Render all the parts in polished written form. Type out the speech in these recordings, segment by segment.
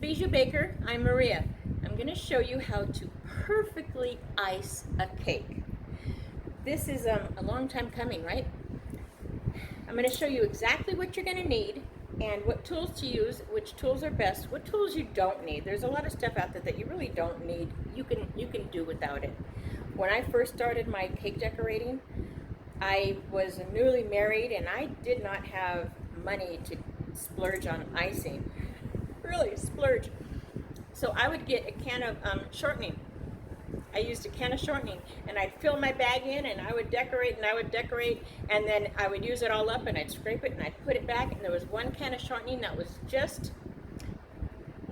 Bijou Baker. I'm Maria. I'm going to show you how to perfectly ice a cake. This is a long time coming, right? I'm going to show you exactly what you're going to need and what tools to use, which tools are best, what tools you don't need. There's a lot of stuff out there that you really don't need. You can do without it. When I first started my cake decorating, I was newly married and I did not have money to splurge on icing. Really splurge. So I would get a can of shortening. I used a can of shortening and I'd fill my bag in and I would decorate and then I would use it all up and I'd scrape it and I'd put it back, and there was one can of shortening that was just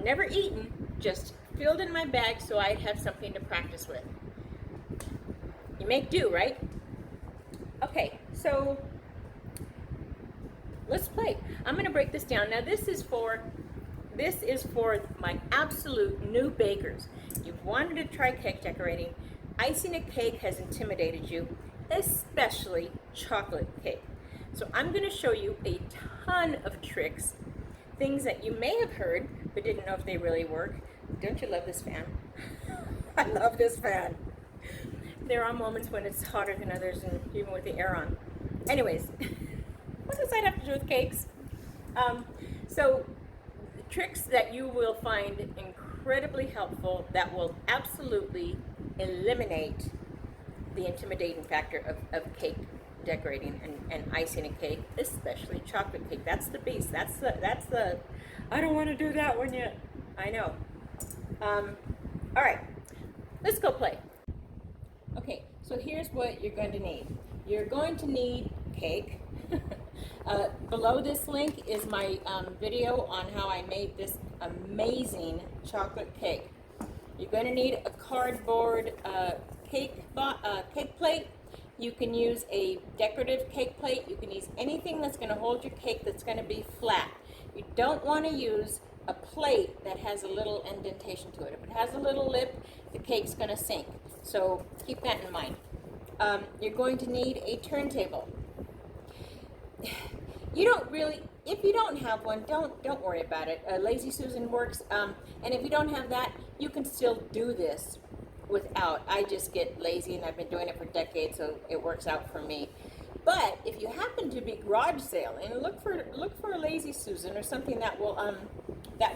never eaten, just filled in my bag so I'd have something to practice with. You make do, right? Okay, so let's play. I'm going to break this down. Now this is for my absolute new bakers. You've wanted to try cake decorating. Icing a cake has intimidated you, especially chocolate cake. So I'm going to show you a ton of tricks, things that you may have heard but didn't know if they really work. Don't you love this fan? I love this fan. There are moments when it's hotter than others, and even with the air on. Anyways, what does that have to do with cakes? So tricks that you will find incredibly helpful that will absolutely eliminate the intimidating factor of cake decorating and icing a cake, especially chocolate cake. That's the beast. That's the I don't want to do that one yet. I know. All right, let's go play. Okay, so here's what you're going to need. You're going to need cake. Below this link is my video on how I made this amazing chocolate cake. You're going to need a cardboard cake plate. You can use a decorative cake plate. You can use anything that's going to hold your cake that's going to be flat. You don't want to use a plate that has a little indentation to it. If it has a little lip, the cake's going to sink. So keep that in mind. You're going to need a turntable. You don't really, if you don't have one, don't worry about it. Lazy Susan works, and if you don't have that, you can still do this without. I just get lazy, and I've been doing it for decades, so it works out for me. But if you happen to be garage sailing, look for a Lazy Susan or something that will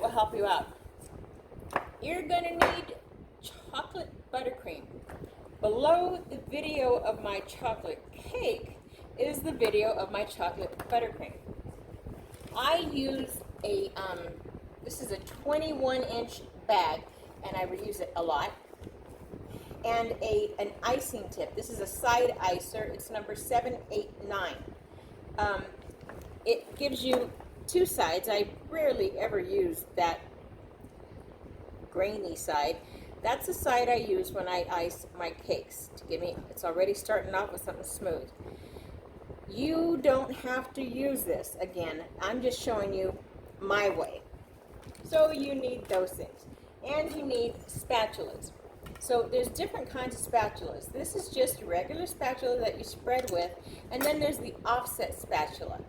help you out. You're gonna need chocolate buttercream. Below the video of my chocolate cake is the video of my chocolate buttercream. I use a, this is a 21-inch bag, and I reuse it a lot, and an icing tip. This is a side icer. It's number 789. It gives you two sides. I rarely ever use that grainy side. That's the side I use when I ice my cakes to give me, it's already starting off with something smooth. You don't have to use this. Again, I'm just showing you my way. So you need those things. And you need spatulas. So there's different kinds of spatulas. This is just a regular spatula that you spread with, and then there's the offset spatula.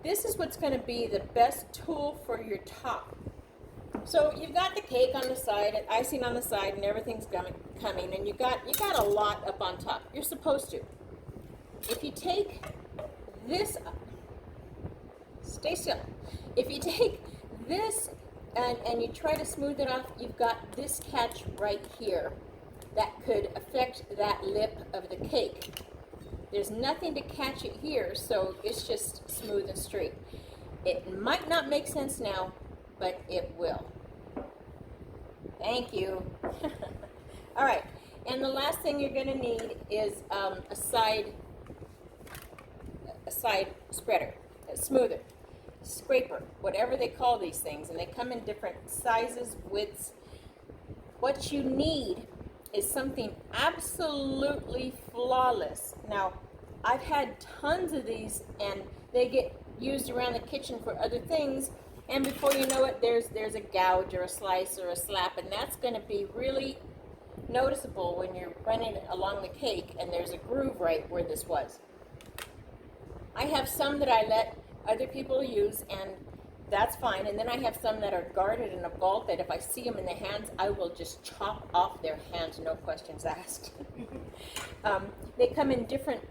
This is what's going to be the best tool for your top. So you've got the cake on the side and icing on the side and everything's coming, and you got a lot up on top. You're supposed to. If you take this, stay still. If you take this and you try to smooth it off, you've got this catch right here that could affect that lip of the cake. There's nothing to catch it here, so it's just smooth and straight. It might not make sense now, but it will. Thank you. All right, and the last thing you're going to need is a side spreader, a smoother, scraper, whatever they call these things, and they come in different sizes, widths. What you need is something absolutely flawless. Now, I've had tons of these, and they get used around the kitchen for other things, and before you know it, there's a gouge or a slice or a slap, and that's going to be really noticeable when you're running along the cake and there's a groove right where this was. I have some that I let other people use, and that's fine. And then I have some that are guarded in a vault that if I see them in the hands, I will just chop off their hands, no questions asked. They come in different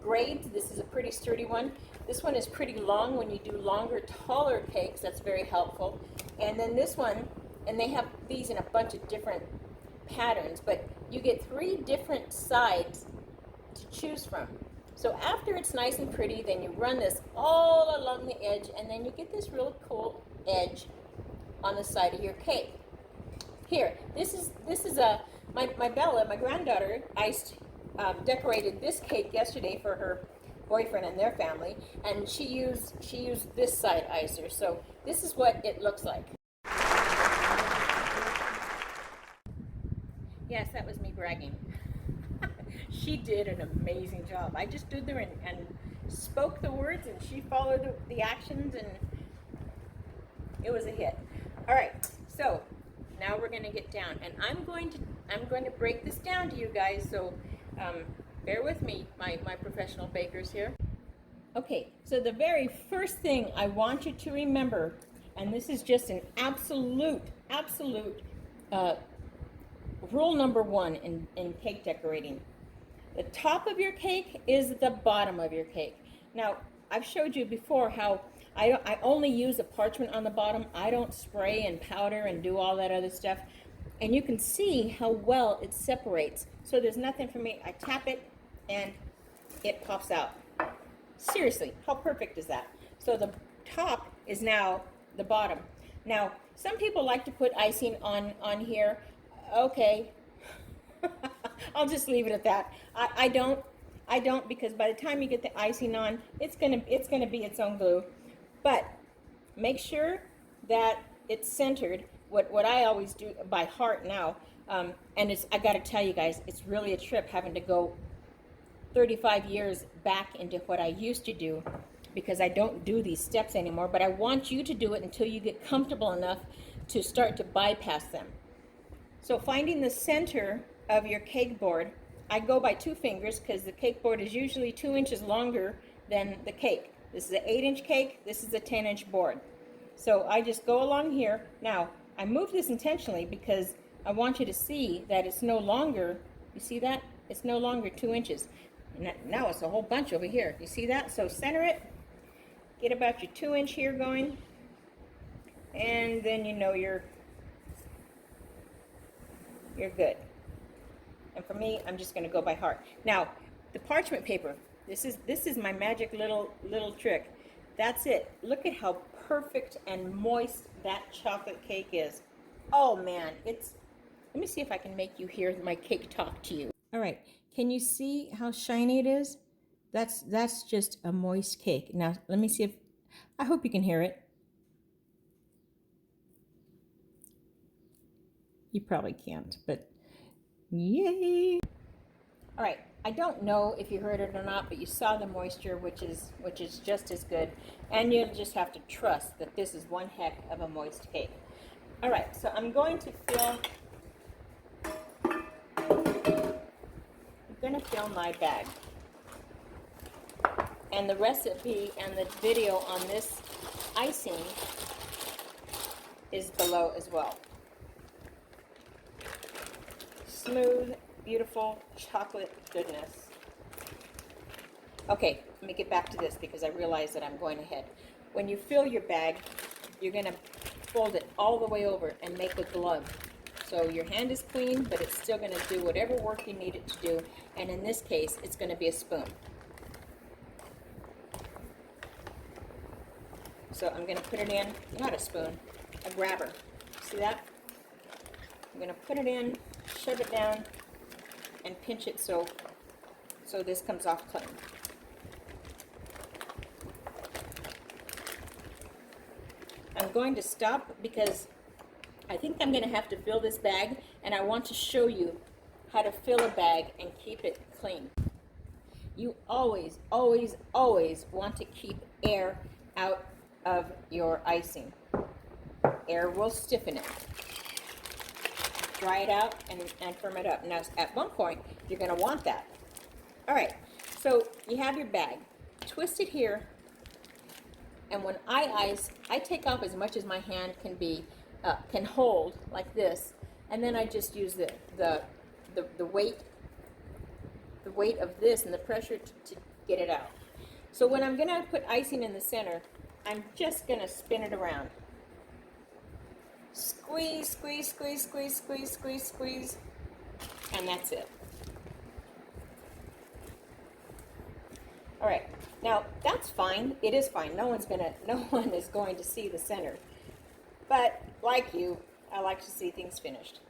grades. This is a pretty sturdy one. This one is pretty long. When you do longer, taller cakes, that's very helpful. And then this one, and they have these in a bunch of different patterns, but you get 3 different sides to choose from. So after it's nice and pretty, then you run this all along the edge, and then you get this real cool edge on the side of your cake. Here, this is my Bella, my granddaughter, decorated this cake yesterday for her boyfriend and their family, and she used this side icer. So this is what it looks like. Yes, that was me bragging. She did an amazing job. I just stood there and spoke the words, and she followed the actions, and it was a hit. All right, so now we're going to get down, and I'm going to break this down to you guys. So bear with me, my professional bakers here. Okay, so the very first thing I want you to remember, and this is just an absolute rule number 1 in cake decorating. The top of your cake is the bottom of your cake. Now, I've showed you before how I only use a parchment on the bottom. I don't spray and powder and do all that other stuff. And you can see how well it separates. So there's nothing for me. I tap it and it pops out. Seriously, how perfect is that? So the top is now the bottom. Now, some people like to put icing on here. Okay. I'll just leave it at that. I don't because by the time you get the icing on, it's gonna be its own glue. But make sure that it's centered. What I always do by heart now, and I got to tell you guys, it's really a trip having to go 35 years back into what I used to do, because I don't do these steps anymore. But I want you to do it until you get comfortable enough to start to bypass them. So finding the center of your cake board, I go by 2 fingers because the cake board is usually 2 inches longer than the cake. This is an 8-inch cake, this is a 10-inch board. So I just go along here. Now, I move this intentionally because I want you to see that it's no longer, you see that? It's no longer 2 inches. And now it's a whole bunch over here. You see that? So center it, get about your 2-inch here going, and then you know you're good. And for me, I'm just going to go by heart. Now, the parchment paper. This is my magic little trick. That's it. Look at how perfect and moist that chocolate cake is. Oh man, let me see if I can make you hear my cake talk to you. All right, can you see how shiny it is? That's just a moist cake. Now, let me see I hope you can hear it. You probably can't, but yay. All right, I don't know if you heard it or not, but you saw the moisture, which is just as good. And you'll just have to trust that this is one heck of a moist cake. All right, so I'm going to fill my bag. And the recipe and the video on this icing is below as well. Smooth, beautiful chocolate goodness. Okay, let me get back to this because I realize that I'm going ahead. When you fill your bag, you're going to fold it all the way over and make a glove. So your hand is clean, but it's still going to do whatever work you need it to do. And in this case, it's going to be a spoon. So I'm going to put it in, not a spoon, a grabber. See that? I'm going to put it in, shove it down, and pinch it so this comes off clean. I'm going to stop because I think I'm going to have to fill this bag, and I want to show you how to fill a bag and keep it clean. You always, always, always want to keep air out of your icing. Air will stiffen it. Dry it out and firm it up. Now, at one point, you're going to want that. All right, so you have your bag. Twist it here And when I ice, I take off as much as my hand can hold, like this, and then I just use the weight of this and the pressure to get it out. So when I'm gonna put icing in the center, I'm just gonna spin it around. Squeeze, squeeze, squeeze, squeeze, squeeze, squeeze, squeeze, and that's it. All right, now that's fine. It is fine. No one is going to see the center. But like you, I like to see things finished.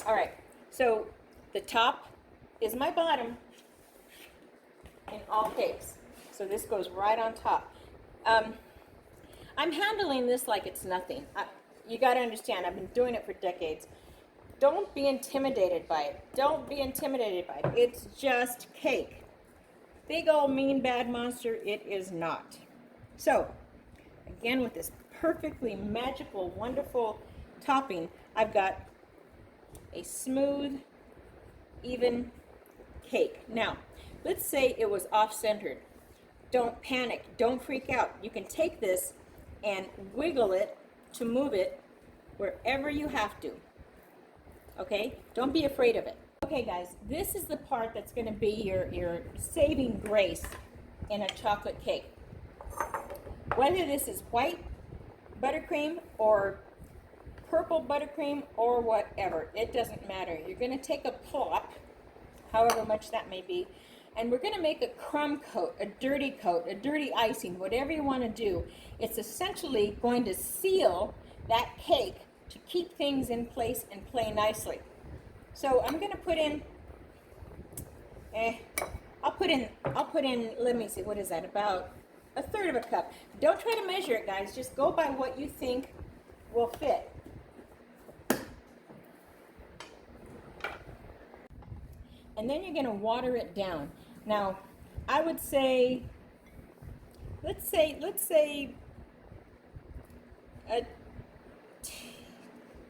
All right, so the top is my bottom in all cakes. So this goes right on top. I'm handling this like it's nothing. You got to understand, I've been doing it for decades. Don't be intimidated by it. Don't be intimidated by it. It's just cake. Big old mean bad monster, it is not. So, again, with this perfectly magical, wonderful topping, I've got a smooth, even cake. Now, let's say it was off-centered. Don't panic. Don't freak out. You can take this and wiggle it to move it wherever you have to. Okay? Don't be afraid of it. Okay, guys, this is the part that's going to be your saving grace in a chocolate cake. Whether this is white buttercream or purple buttercream or whatever, it doesn't matter. You're going to take a plop, however much that may be, and we're going to make a crumb coat, a dirty icing, whatever you want to do. It's essentially going to seal that cake to keep things in place and play nicely. So I'm going to put in, I'll put in, let me see, what is that, about a third of a cup. Don't try to measure it, guys. Just go by what you think will fit. And then you're going to water it down. Now, I would say, let's say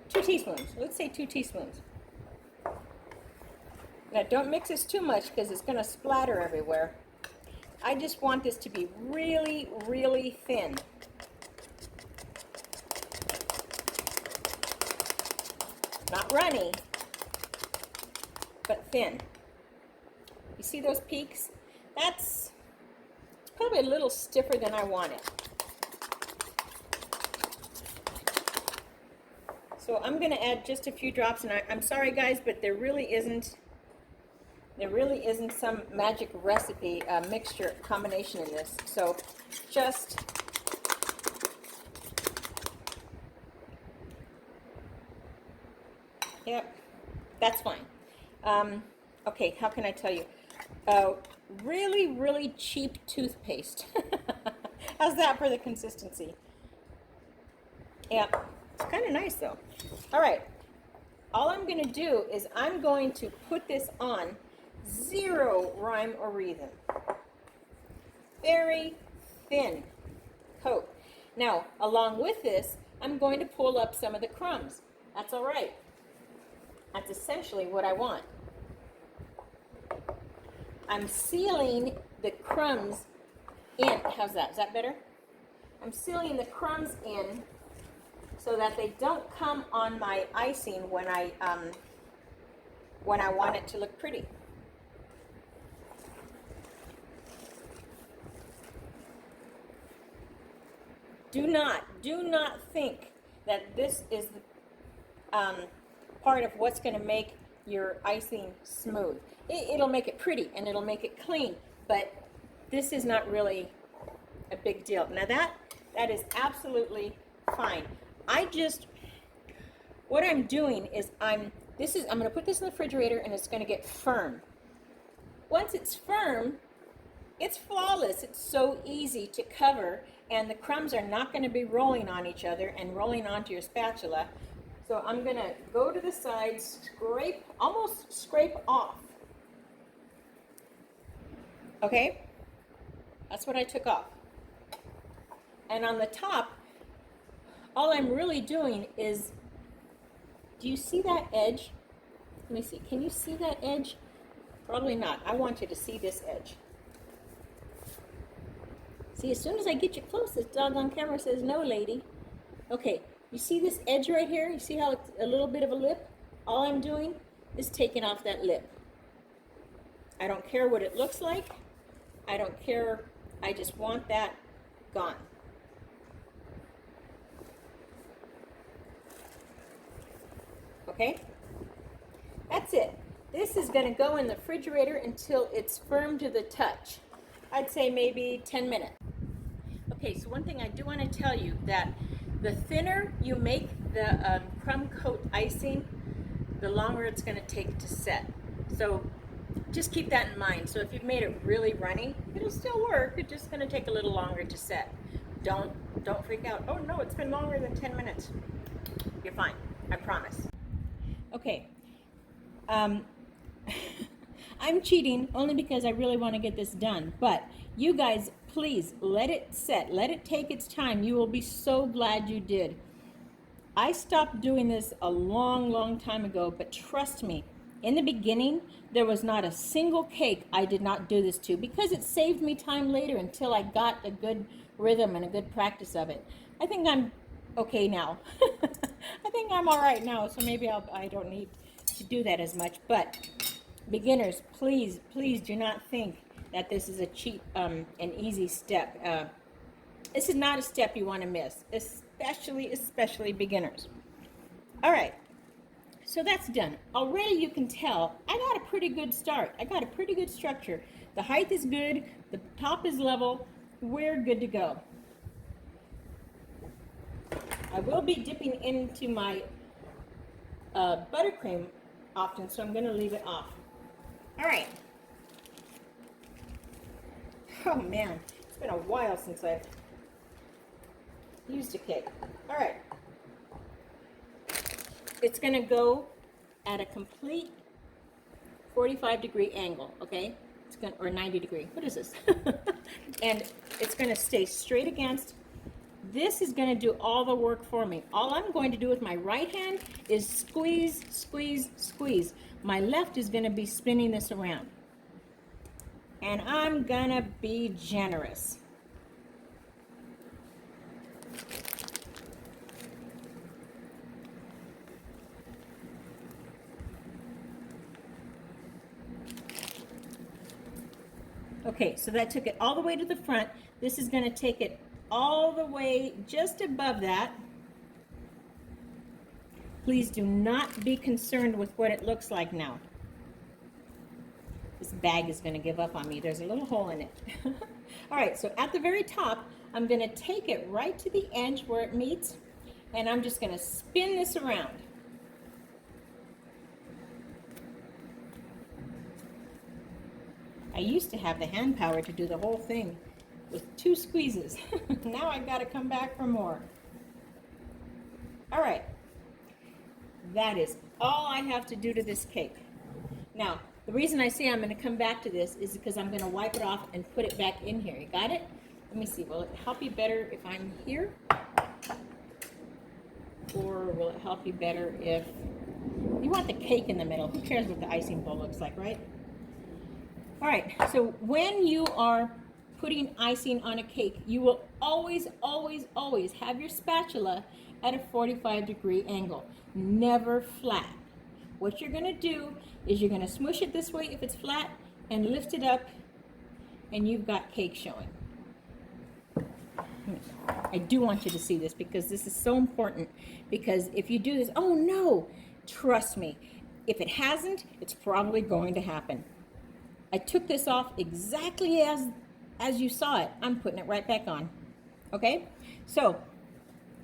2 teaspoons. Let's say 2 teaspoons. Now, don't mix this too much because it's going to splatter everywhere. I just want this to be really, really thin. Not runny, but thin. You see those peaks? That's probably a little stiffer than I want it. So I'm going to add just a few drops, and I'm sorry guys, but there really isn't some magic recipe mixture combination in this. So just yep, that's fine. Okay, how can I tell you? Really, really cheap toothpaste. How's that for the consistency? Yeah, it's kind of nice though. All right, all I'm going to do is I'm going to put this on 0 rhyme or reason. Very thin coat. Now, along with this, I'm going to pull up some of the crumbs. That's all right. That's essentially what I want. I'm sealing the crumbs in. How's that? Is that better? I'm sealing the crumbs in so that they don't come on my icing when I want it to look pretty. Do not think that this is the part of what's going to make your icing smooth. It'll make it pretty and it'll make it clean, but this is not really a big deal. Now that is absolutely fine. What I'm doing is I'm going to put this in the refrigerator and it's going to get firm. Once it's firm, it's flawless. It's so easy to cover, and the crumbs are not going to be rolling on each other and rolling onto your spatula. So I'm going to go to the sides, almost scrape off. Okay? That's what I took off. And on the top, all I'm really doing is, do you see that edge? Let me see. Can you see that edge? Probably not. I want you to see this edge. See, as soon as I get you close, this doggone camera says no, lady. Okay, you see this edge right here? You see how it's a little bit of a lip? All I'm doing is taking off that lip. I don't care what it looks like. I don't care. I just want that gone. Okay? That's it. This is going to go in the refrigerator until it's firm to the touch. I'd say maybe 10 minutes. Okay, so one thing I do want to tell you that the thinner you make the crumb coat icing, the longer it's going to take to set. So just keep that in mind. So if you've made it really runny, it'll still work. It's just going to take a little longer to set. Don't freak out. Oh no, it's been longer than 10 minutes. You're fine. I promise. Okay. I'm cheating only because I really want to get this done. But you guys, please let it set. Let it take its time. You will be so glad you did. I stopped doing this a long time ago, but trust me, in the beginning, there was not a single cake I did not do this to because it saved me time later until I got a good rhythm and a good practice of it. I think I'm okay now. I think I'm all right now, so maybe I don't need to do that as much. But beginners, please do not think that this is a cheap an easy step. This is not a step you want to miss, especially beginners. All right, so that's done. Already you can tell I got a pretty good start. I got a pretty good structure. The height is good, the top is level. We're good to go. I will be dipping into my buttercream often, so I'm going to leave it off. All right. Oh man, it's been a while since I've used a cake. All right. It's going to go at a complete 45-degree angle, okay? It's going or 90-degree. What is this? And it's going to stay straight against. This is going to do all the work for me. All I'm going to do with my right hand is squeeze, squeeze, squeeze. My left is going to be spinning this around. And I'm going to be generous. Okay, so that took it all the way to the front. This is going to take it all the way just above that. Please do not be concerned with what it looks like now. This bag is going to give up on me. There's a little hole in it. All right, so at the very top, I'm going to take it right to the edge where it meets, and I'm just going to spin this around. I used to have the hand power to do the whole thing with 2 squeezes. Now I've got to come back for more. All right, that is all I have to do to this cake. Now, the reason I say I'm going to come back to this is because I'm going to wipe it off and put it back in here. You got it? Let me see. Will it help you better if I'm here? Or will it help you better if you want the cake in the middle? Who cares what the icing bowl looks like, right? All right, so when you are putting icing on a cake, you will always have your spatula at a 45-degree angle, never flat. What you're gonna do is you're gonna smush it this way if it's flat and lift it up, and you've got cake showing. I do want you to see this because this is so important, because if you do this, oh no, trust me, if it hasn't, it's probably going to happen. I took this off exactly as you saw it. I'm putting it right back on. Okay? So,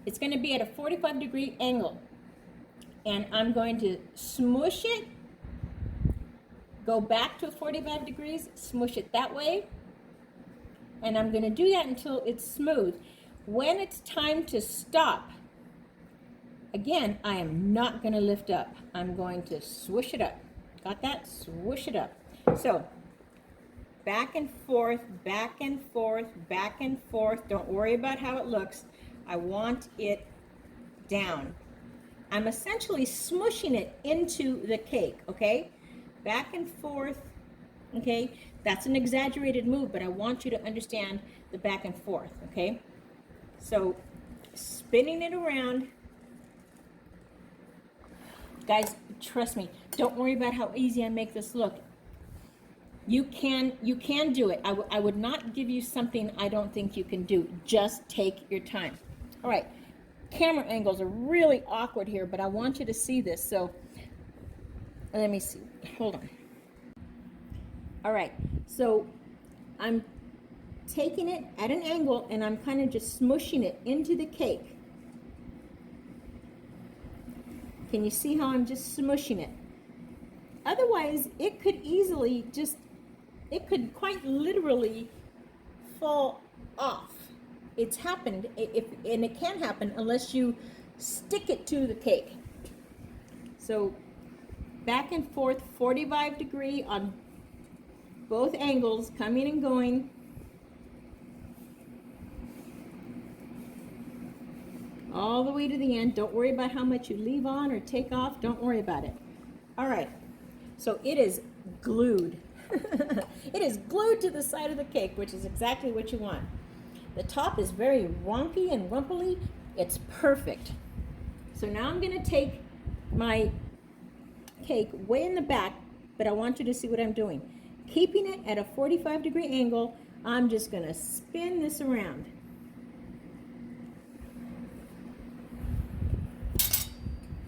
it's going to be at a 45-degree angle. And I'm going to smush it, go back to 45 degrees, smush it that way. And I'm going to do that until it's smooth. When it's time to stop, again, I am not going to lift up. I'm going to swoosh it up. Got that? Swoosh it up. So, back and forth, back and forth, back and forth. Don't worry about how it looks. I want it down. I'm essentially smushing it into the cake, okay? Back and forth. okay? That's an exaggerated move, but I want you to understand the back and forth, okay? So spinning it around. Guys, trust me, don't worry about how easy I make this look. You can do it. I would not give you something I don't think you can do. Just take your time. All right, camera angles are really awkward here, but I want you to see this. So let me see. Hold on. All right, so I'm taking it at an angle and I'm kind of just smushing it into the cake. Can you see how I'm just smushing it? Otherwise, it could easily just, it could quite literally fall off. It's happened, and it can happen unless you stick it to the cake. So back and forth, 45 degree on both angles, coming and going. All the way to the end. Don't worry about how much you leave on or take off. Don't worry about it. All right, so it is glued. It is glued to the side of the cake, which is exactly what you want. The top is very wonky and rumply. It's perfect. So now I'm gonna take my cake way in the back, but I want you to see what I'm doing. Keeping it at a 45 degree angle, I'm just gonna spin this around.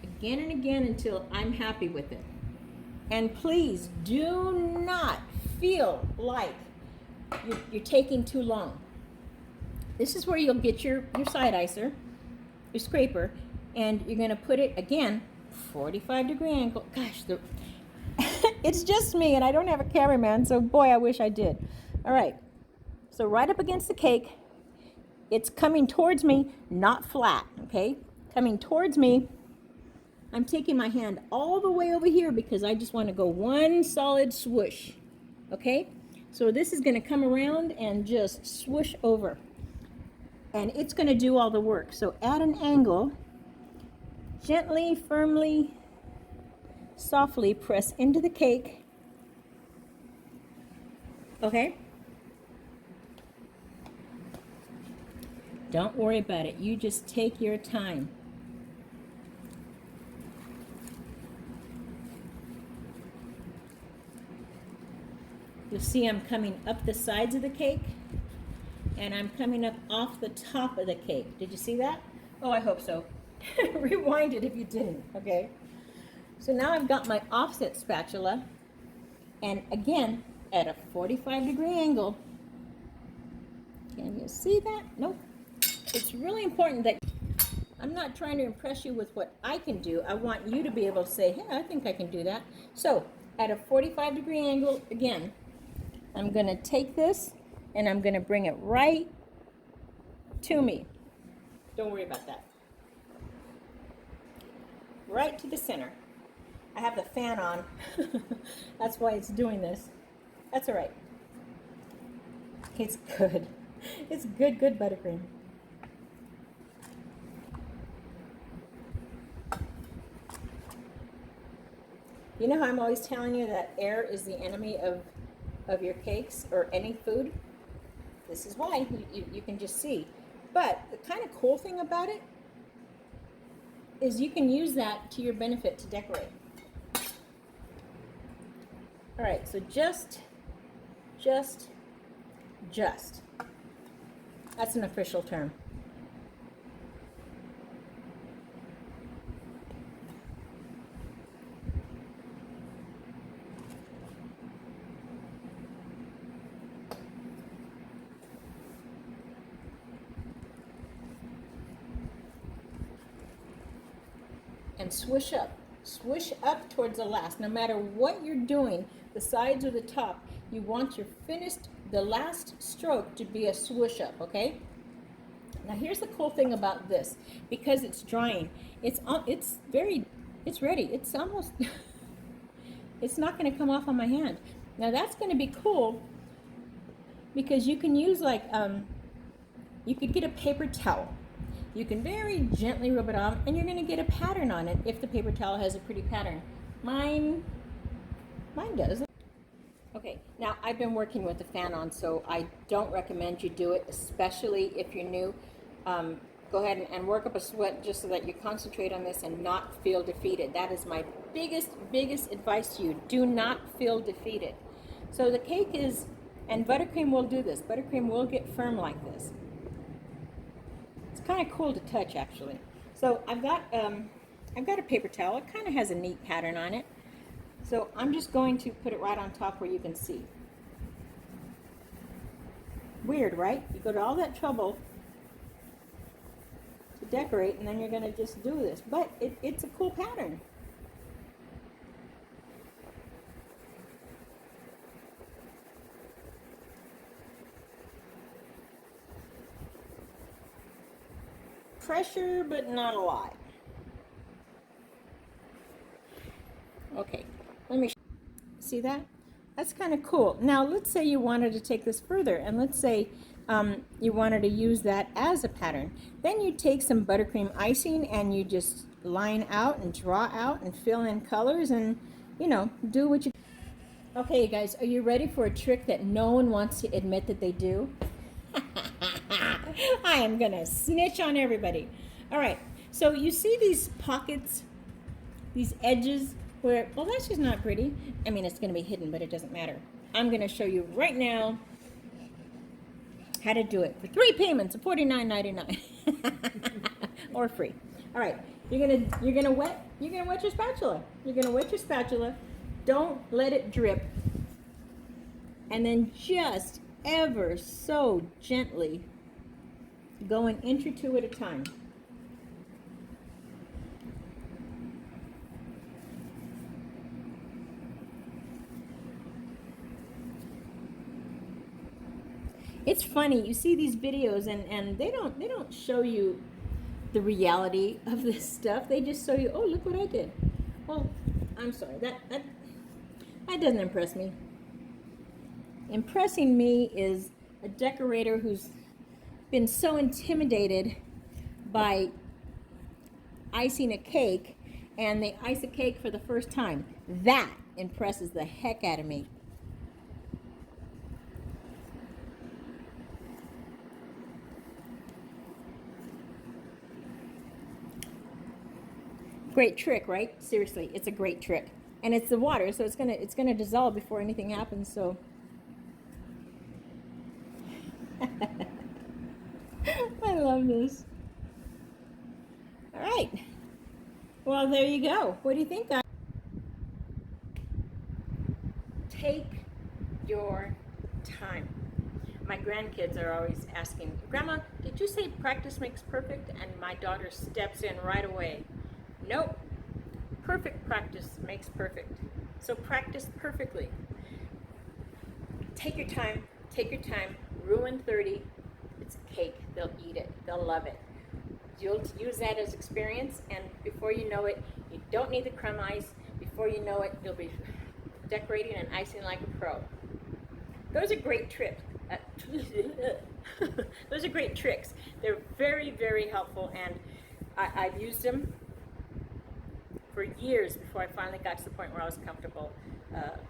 Again and again until I'm happy with it. And please do not feel like you're taking too long. This is where you'll get your side icer, your scraper, and you're gonna put it, again, 45 degree angle. Gosh, it's just me and I don't have a cameraman, so boy, I wish I did. All right, so right up against the cake, it's coming towards me, not flat, okay? Coming towards me. I'm taking my hand all the way over here because I just want to go one solid swoosh, okay? So this is going to come around and just swoosh over. And it's going to do all the work. So at an angle, gently, firmly, softly press into the cake, okay? Don't worry about it. You just take your time. You'll see I'm coming up the sides of the cake, and I'm coming up off the top of the cake. Did you see that? Oh, I hope so. Rewind it if you didn't, okay? So now I've got my offset spatula, and again, at a 45 degree angle. Can you see that? Nope. It's really important that I'm not trying to impress you with what I can do. I want you to be able to say, hey, I think I can do that. So at a 45 degree angle, again, I'm going to take this and I'm going to bring it right to me. Don't worry about that. Right to the center. I have the fan on. That's why it's doing this. That's all right. It's good. It's good buttercream. You know how I'm always telling you that air is the enemy of your cakes or any food? This is why. You can just see. But the kind of cool thing about it is you can use that to your benefit to decorate. All right, so just. That's an official term. And swoosh up towards the last. No matter what you're doing, the sides or the top, you want your the last stroke to be a swoosh up, okay? Now here's the cool thing about this. Because it's drying, it's ready. It's almost, it's not gonna come off on my hand. Now that's gonna be cool because you can use like, you could get a paper towel. You can very gently rub it off, and you're going to get a pattern on it if the paper towel has a pretty pattern. Mine does. Okay, now I've been working with the fan on, so I don't recommend you do it, especially if you're new. Go ahead and work up a sweat just so that you concentrate on this and not feel defeated. That is my biggest advice to you. Do not feel defeated. So the cake is, and buttercream will do this. Buttercream will get firm like this. It's kind of cool to touch, actually. So I've got a paper towel. It kind of has a neat pattern on it. So I'm just going to put it right on top where you can see. Weird, right? You go to all that trouble to decorate, and then you're going to just do this. But it's a cool pattern. Pressure, but not a lot. Okay, let me see that. That's kind of cool. Now let's say you wanted to take this further, and let's say you wanted to use that as a pattern. Then you take some buttercream icing and you just line out and draw out and fill in colors and, you know, do what you... Okay, you guys, are you ready for a trick that no one wants to admit that they do? I am gonna snitch on everybody. All right, so you see these pockets, these edges where, well, that's just not pretty. I mean, it's gonna be hidden, but it doesn't matter. I'm gonna show you right now how to do it for 3 payments of $49.99 or free. All right, you're gonna wet your spatula. You're gonna wet your spatula. Don't let it drip, and then just ever so gently go an inch or two at a time. It's funny, you see these videos and they don't show you the reality of this stuff. They just show you, oh, look what I did. Well, I'm sorry, that doesn't impress me. Impressing me is a decorator who's been so intimidated by icing a cake, and they ice a cake for the first time. That impresses the heck out of me. Great trick, right? Seriously, it's a great trick. And it's the water, so it's gonna dissolve before anything happens, so I love this. All right. Well, there you go. What do you think, guys? Take your time. My grandkids are always asking, Grandma, did you say practice makes perfect? And my daughter steps in right away. Nope. Perfect practice makes perfect. So practice perfectly. Take your time. Take your time. Ruin 30. It's a cake. They'll eat it. They'll love it. You'll use that as experience, and before you know it, you don't need the crumb ice. Before you know it, you'll be decorating and icing like a pro. Those are great tricks. Those are great tricks. They're very helpful, and I've used them for years before I finally got to the point where I was comfortable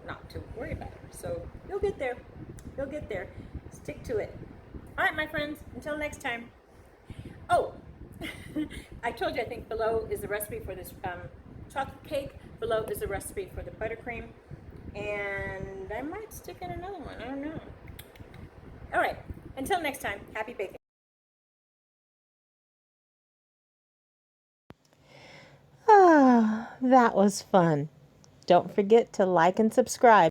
not to worry about it. So you'll get there. You'll get there. Stick to it. All right, my friends, until next time. Oh, I told you, I think below is the recipe for this chocolate cake. Below is the recipe for the buttercream. And I might stick in another one. I don't know. All right, until next time, happy baking. Ah, that was fun. Don't forget to like and subscribe.